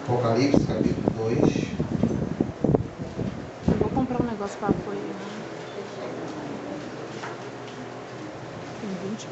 Apocalipse, capítulo 2. Eu vou comprar um negócio para apoio, né? Tem 20.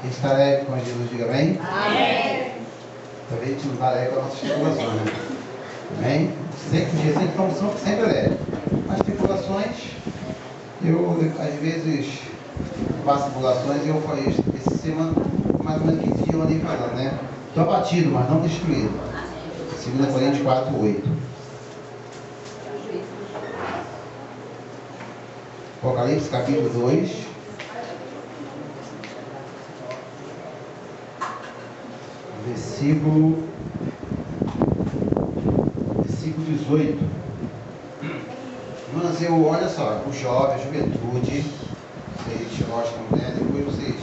Quem está alegre com Jesus, diga bem? Amém. Talvez a gente não está alegre com as nossas tribulações, né? Amém? Sempre alegre. As tribulações, eu às vezes passo tribulações e eu falei esse semana, mais ou menos 15 dias eu andei falando, né? Estou abatido, mas não destruído. 2 Coríntios 4, 8. Apocalipse capítulo 2. Versículo 18. Mas olha só, o jovem, a juventude, vocês gostam, né? Depois vocês,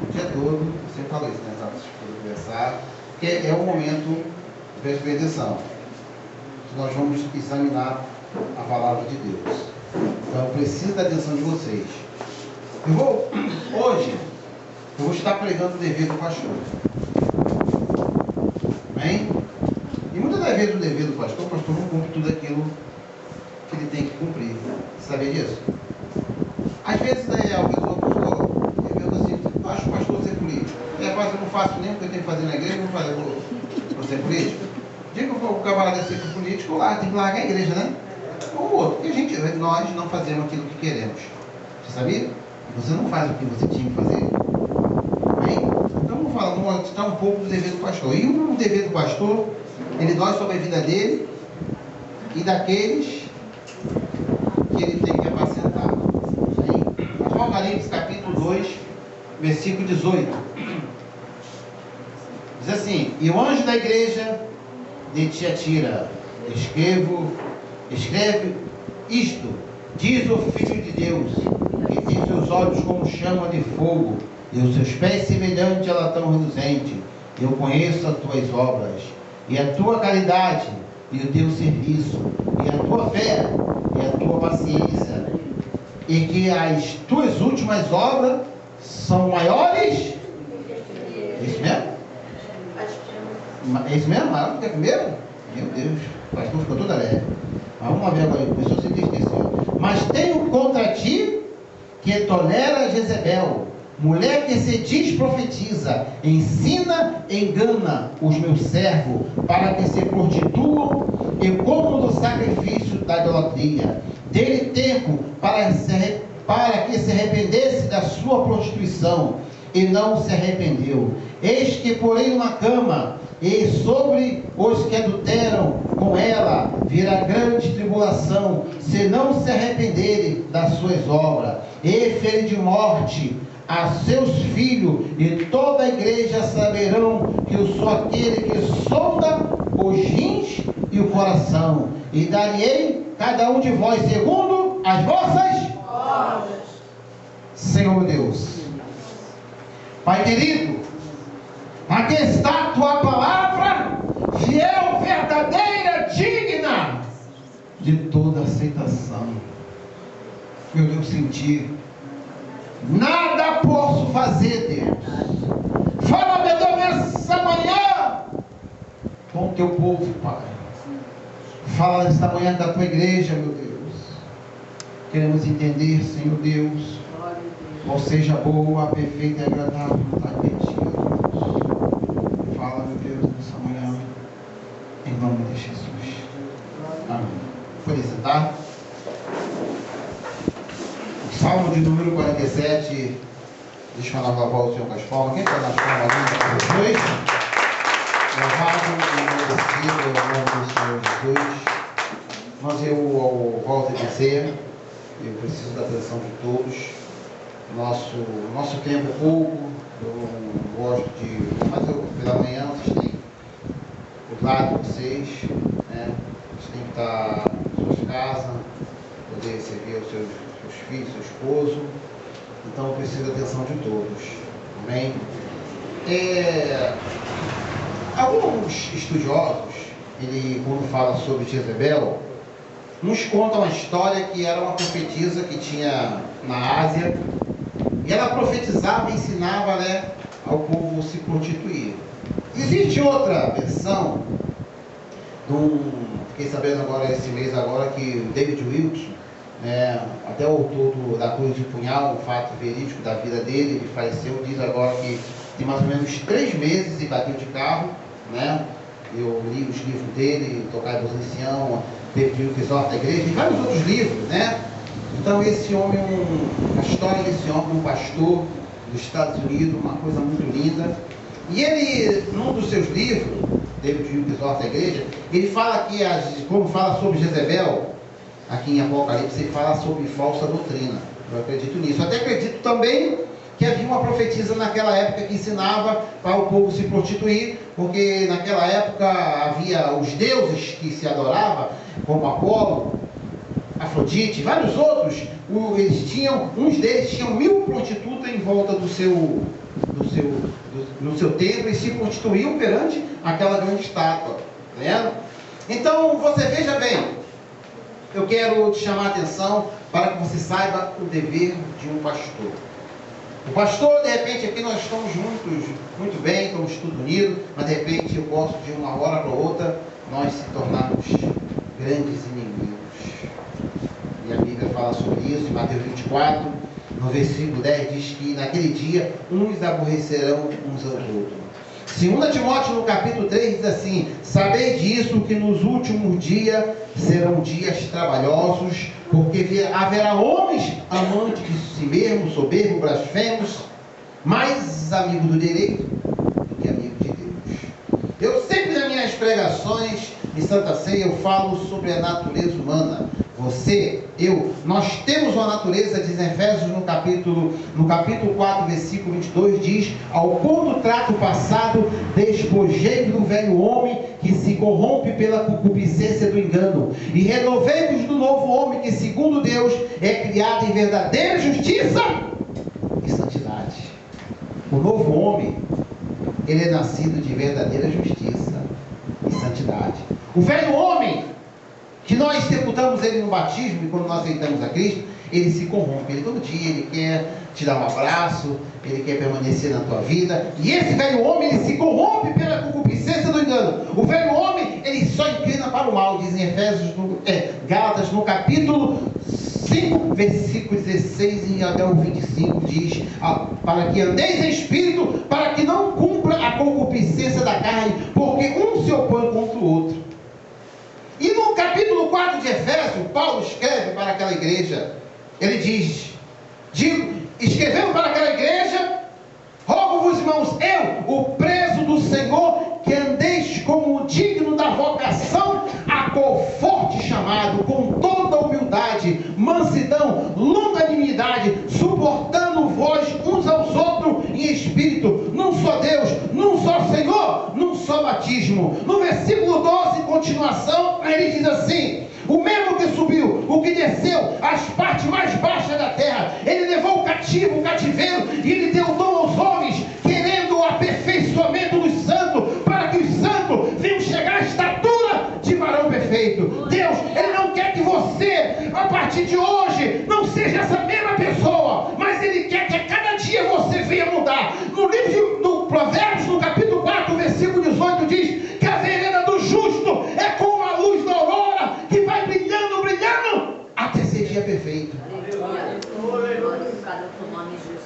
o dia todo, você fala isso, né? Antes de conversar, porque é o momento da expressão. Nós vamos examinar a palavra de Deus. Então, eu preciso da atenção de vocês. Hoje, eu vou estar pregando o dever do pastor. Amém? E muitas das vezes o dever do pastor, o pastor não cumpre tudo aquilo que ele tem que cumprir. Você sabia disso? Às vezes a pessoa pergunta assim, acho o pastor ser político. Eu não faço nem o que eu tenho que fazer na igreja, não fazer para ser político. Diga que o camarada ser político, tem que largar a igreja, né? Ou o outro. Porque nós não fazemos aquilo que queremos. Você sabia? Você não faz o que você tinha que fazer. Amém? Então vamos citar um pouco do dever do pastor. E o dever do pastor, ele dói sobre a vida dele e daqueles que ele tem que apacentar. Apocalipse capítulo 2, versículo 18. Diz assim: e o anjo da igreja de Tiatira, escreve isto, diz o Filho de Deus, que tem seus olhos como chama de fogo, e os seus pés semelhante a latão reluzente. Eu conheço as tuas obras, e a tua caridade, e o teu serviço, e a tua fé, e a tua paciência, e que as tuas últimas obras são maiores. É isso mesmo? É isso mesmo? Maior do que a primeira? Meu Deus, o pastor ficou todo alegre. Mas vamos ver agora, começou a se entristecer. Mas tenho contra ti que tolera Jezebel, mulher que se diz profetiza, ensina, engana os meus servos, para que se prostituam e comam do sacrifício da idolatria. Dele tempo para que se arrependesse da sua prostituição, e não se arrependeu. Eis que porém uma cama, e sobre os que adulteram com ela virá grande tribulação, se não se arrependerem das suas obras, e ferir de morte a seus filhos, e toda a igreja saberão que eu sou aquele que sonda os rins e o coração, e darei cada um de vós segundo as vossas obras. Senhor Deus, Pai querido, aqui está a tua palavra, fiel, verdadeira, digna de toda aceitação. Meu Deus, sentir, nada posso fazer, Deus. Fala, meu Deus, nessa manhã com o teu povo, Pai. Fala nesta manhã da tua igreja, meu Deus. Queremos entender, Senhor Deus, qual seja boa, perfeita e agradável vontade de ti, Deus. Fala, meu Deus, nessa manhã, em nome de Jesus. Amém. Por isso, tá? Salmo de número 47. Deixa eu lavar o Senhor com as palmas. Quem está nas palmas ali? Jesus. Louvado e agradecido ao nome do Senhor Jesus. Mas eu volto a dizer, eu preciso da atenção de todos. Nosso tempo é pouco. Eu gosto de. Mas pela manhã vocês têm o lado de vocês, né? Vocês têm que estar nas suas casas, poder servir os seus filhos, seu esposo. Então eu preciso da atenção de todos. Amém? Alguns estudiosos, quando fala sobre Jezebel, nos contam uma história que era uma profetisa que tinha na Ásia, e ela profetizava e ensinava, né, ao povo se prostituir. Existe outra versão, fiquei sabendo agora, esse mês agora, que o David Wilson, até o autor da Cruz de Punhal, um fato verídico da vida dele, ele faleceu, diz agora que tem mais ou menos 3 meses e bateu de carro, né? Eu li os livros dele, Tocar em Posição, David Wilson exorta da igreja, e vários outros livros, né? Então esse homem, a história desse homem, um pastor dos Estados Unidos, uma coisa muito linda. E ele, num dos seus livros, David Wilson exorta da igreja, ele fala que, como fala sobre Jezebel, aqui em Apocalipse, ele fala sobre falsa doutrina. Eu acredito nisso. Eu até acredito também que havia uma profetisa naquela época que ensinava para o povo se prostituir, porque naquela época havia os deuses que se adoravam, como Apolo, Afrodite, vários outros. Uns deles tinham 1000 prostitutas em volta no seu templo e se prostituíam perante aquela grande estátua. Tá vendo? Então você veja bem, eu quero te chamar a atenção para que você saiba o dever de um pastor. O pastor, de repente, aqui nós estamos juntos, muito bem, estamos tudo unidos, mas de repente eu posso, de uma hora para outra, nós se tornarmos grandes inimigos. E a Bíblia fala sobre isso, em Mateus 24, no versículo 10, diz que naquele dia uns aborrecerão uns aos outros. 2 Timóteo, no capítulo 3, diz assim: sabei disso, que nos últimos dias serão dias trabalhosos, porque haverá homens amantes de si mesmos, soberbos, blasfemos, mais amigos do direito do que amigos de Deus. Eu sempre, nas minhas pregações de Santa Ceia, eu falo sobre a natureza humana. Você, eu, nós temos uma natureza, diz em Efésios no capítulo 4, versículo 22, diz: ao ponto trato passado, despojei do velho homem que se corrompe pela concupiscência do engano, e renovei-vos do novo homem que, segundo Deus, é criado em verdadeira justiça e santidade. O novo homem, ele é nascido de verdadeira justiça e santidade. O velho homem, que nós sepultamos ele no batismo, e quando nós aceitamos a Cristo, ele se corrompe. Ele todo dia, ele quer te dar um abraço, ele quer permanecer na tua vida, e esse velho homem, ele se corrompe pela concupiscência do engano. O velho homem, ele só inclina para o mal, diz em Gálatas, no capítulo 5, versículo 16 e até o 25, diz: para que andeis em espírito, para que não cumpra a concupiscência da carne, porque um se opõe contra o outro. E no capítulo 4 de Efésios, Paulo escreve para aquela igreja. Ele diz: escrevendo para aquela igreja, rogo-vos, irmãos, eu, o preso do Senhor, que andeis como digno da vocação a qual forte chamado, com toda humildade, mansidão, longanimidade, suportando vós uns aos outros em espírito, num só Deus, num só Senhor, num só batismo. No versículo 12, em continuação, ele diz assim: o mesmo que subiu, o que desceu às partes mais baixas da terra, ele levou o cativo, o cativeiro, e ele deu dom aos homens, querendo o aperfeiçoamento dos santos, para que os santos venham chegar à estatura de varão perfeito. Deus, ele não quer que você, a partir de hoje, não seja essa mesma pessoa, mas ele quer que a cada dia você venha mudar. No livro do Provérbios, no capítulo 4, versículo 18, diz que a vereda do justo é como a luz da aurora, que vai brilhando, brilhando, até ser dia perfeito.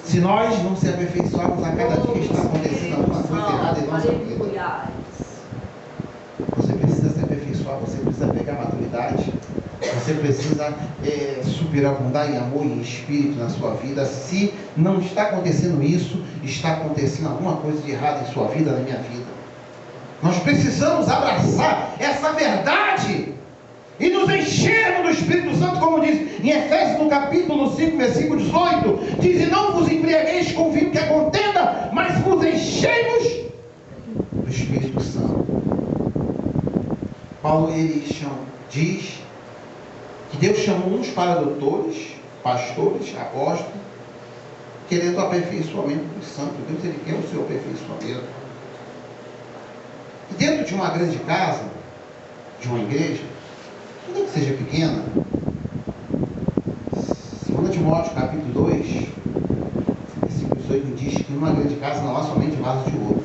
Se nós não se aperfeiçoarmos a cada dia, está acontecendo alguma coisa errada em nossa vida. Você precisa se aperfeiçoar, você precisa pegar maturidade, você precisa superabundar em amor e em espírito na sua vida. Se não está acontecendo isso, está acontecendo alguma coisa de errado em sua vida, na minha vida. Nós precisamos abraçar essa verdade e nos enchermos do Espírito Santo, como diz em Efésios no capítulo 5, versículo 18, diz: e não vos embriagueis com vinho que é contenda, mas vos enchemos do Espírito Santo. Paulo, ele diz que Deus chamou uns para doutores, pastores, apóstolos, querendo o aperfeiçoamento dos santos. Deus, ele quer o seu aperfeiçoamento. E dentro de uma grande casa, de uma igreja, ainda que seja pequena, 2 Timóteo capítulo 2, versículo 18, diz que numa grande casa não há somente vaso de ouro.